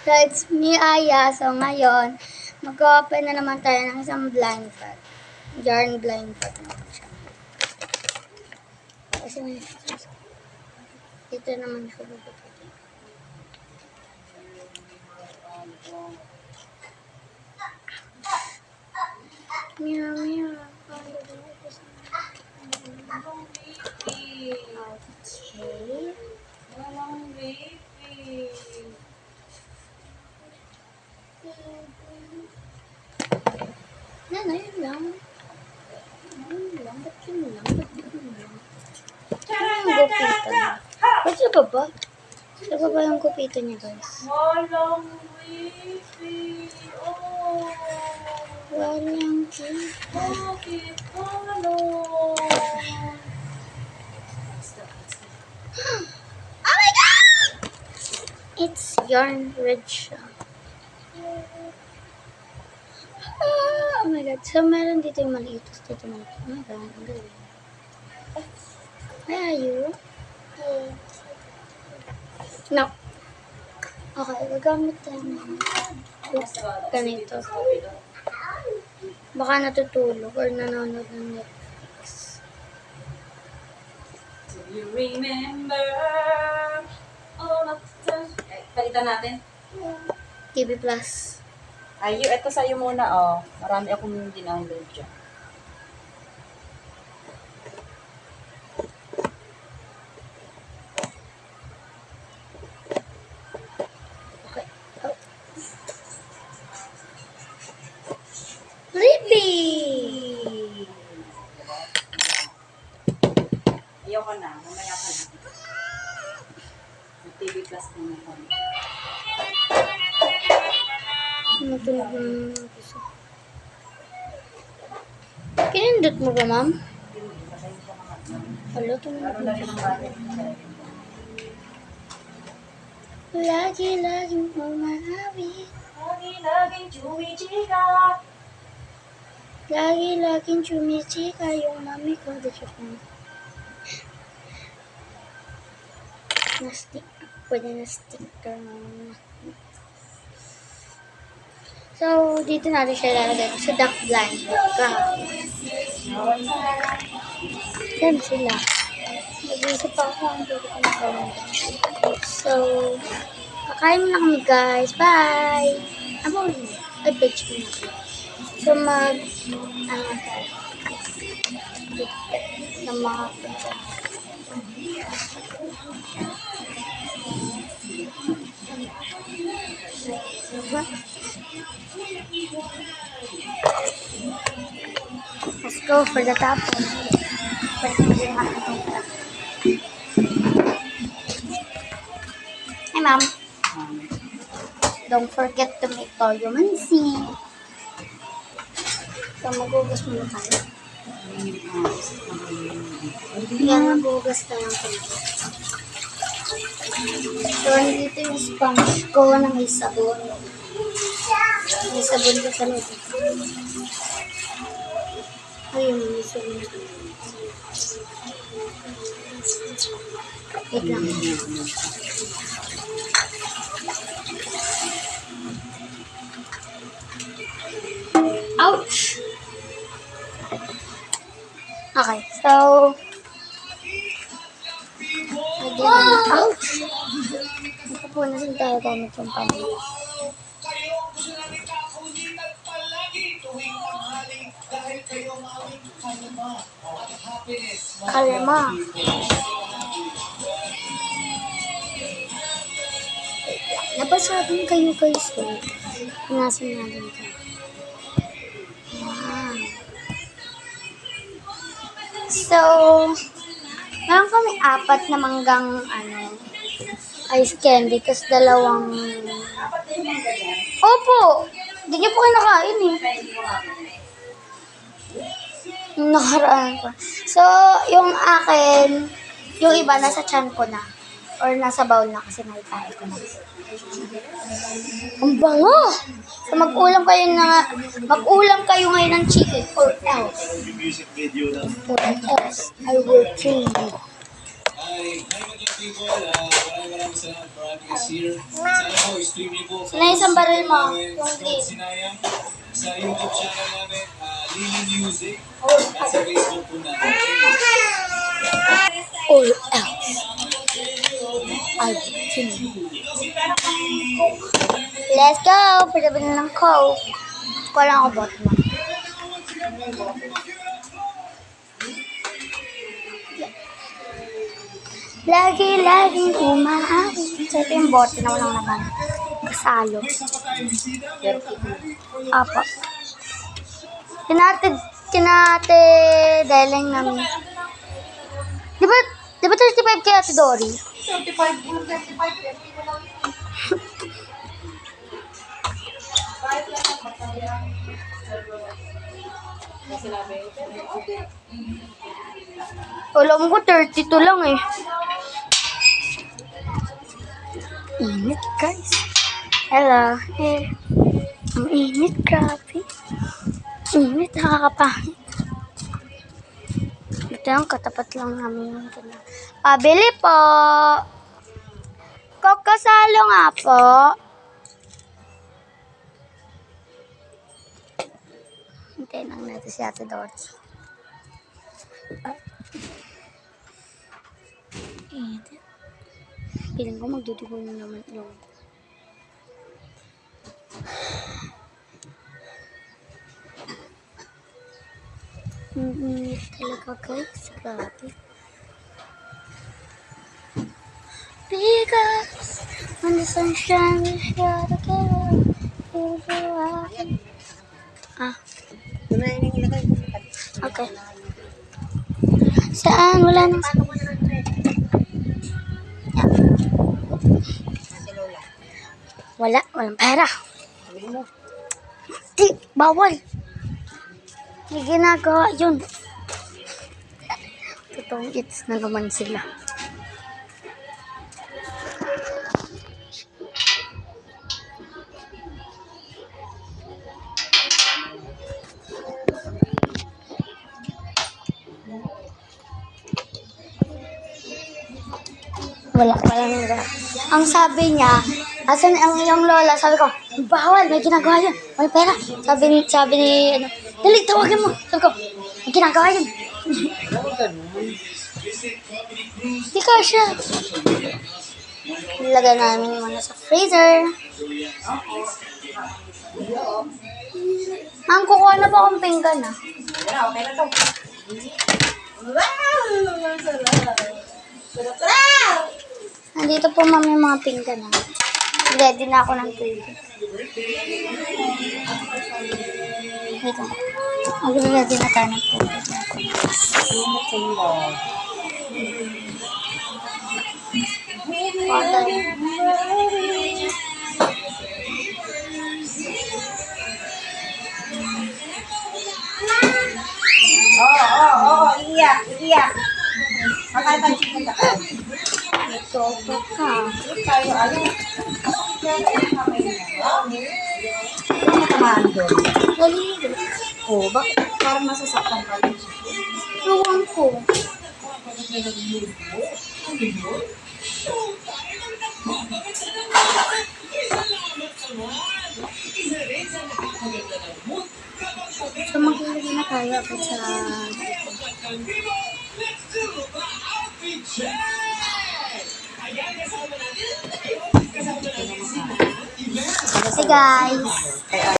So, it's me, Aya. So, ngayon, mag-open na naman tayo ng isang blind bag. Yarn blind bag naman siya. Kasi may ito naman siya. Meow, meow. Okay. Walang baby. Yun lang. Yun lang. Ba't yun lang? Ano yung gupito niya? Ba't sa baba? Sa baba yung gupito niya, guys. Walang baby. Oh. Walang gupito. Bakit walang? Oh my God! It's yarn red siya. Oh my God. So, meron dito yung maliit. Tapos dito maliit. Oh my God. Ang galing. Where are you? No. Okay, gagamit tayo ng ganito. Baka natutulog or nanonood ng Netflix. Do you remember all of the... Palitan natin. TV Plus. Ayo, ito sa'yo muna, oh. Marami akong dinownload dyan. Okay. Oh. Lippy! Ayoko na. Mamaya ka na. TV Plus na ako. Matulog na naman ako. Kinindot mo ba, ma'am? Hala, tumulog Lalo na rin ang battery. Lagi-laging umahawit. Lagi-laging chumichika. Lagi-laging chumichika yung mami ko. Na-stick. Pwede na-sticker. So, dito natin siya lalagay sa duck blind. Yan sila. Nag-iisip pa ako ang dito ko na. So, kakain na kami guys. Bye! Abo rin. Ay, page mo na. So, na mga Let's go for the top one. Hey, ma'am. Don't forget to make toyo mansi. So, magugas muna tayo. Yan, magugas tayo ng toyo. So, dito yung sponge ko na may sabon. May sabon ko sa loob. Ayun, may sabon. Wait lang. Ouch! Okay, so... Ouch! Nakapunasin tayo gamit yung panay. Kalma. Napasabi kayo guys. Pinasin natin ito. Wow. So, meron kami 4 na manggang ice candy, tapos 2. Opo! Hindi niyo po kinakain eh. Nakaraan ko. So, yung akin, yung iba nasa tiyan ko na. Or nasa bowl na kasi naitahin ko na. Ang bango! So, mag-ulam kayo ngayon ng chicken or else. Or else, I will kill you. Maraming salamat for having us here. Sana po, i-stream niyo po. Na isang baril mo, yung Scott green. Sinayang sa YouTube channel namin, Lily Music. At sa Facebook po natin. All else. I continue. Let's go! Pwede na ng Coke. Wala ako bot mo. Lagi-laging umaawit. So ito yung bote na walang laman. Kasalo. Apo. Kinate deling namin. Di ba 35 kay Ate Dory? 35. Alam ko 32 lang eh. Init guys. Hello. Eh. Ang init, grabe. Init, nakakapangit. Ito yung katapat lang namin yung ganun. Pabili po. Kokosalo nga po. Hintayin lang natin si Ate Dots. Piling ko magdudugo na naman yung talaga guys, grabe. Because when the sunshine is here together, we'll be walking. Okay. Saan? Wala nang walang pera. Di, bawal. May ginagawa yun. Totoong it's na naman sila. Wala nang. Ang sabi niya, asan ang iyong lola? Sabi ko, bawal, may ginagawa yun. May pera. Sabi ni, dali, tawagin mo. Sabi ko, may ginagawa yun. Hindi ka siya. Nilagay namin yung ano sa freezer. Ma'am, kukuha na po akong pinggan ah. Okay na to. Nandito po ma'am yung mga pinggan ah. Ready na ako ng tubig. Wait lang. Mag-ready na tayo ng tubig. Water. Oo, iiyak. Makain tayo chicken ka tayo. Ito pa ka. Tayo, ayun. Ano tamahan doon? Nalilito. Oo, bakit parang nasasaktan ka rin siya? Ewan ko. So maglalagay na tayo agad sa Hey guys!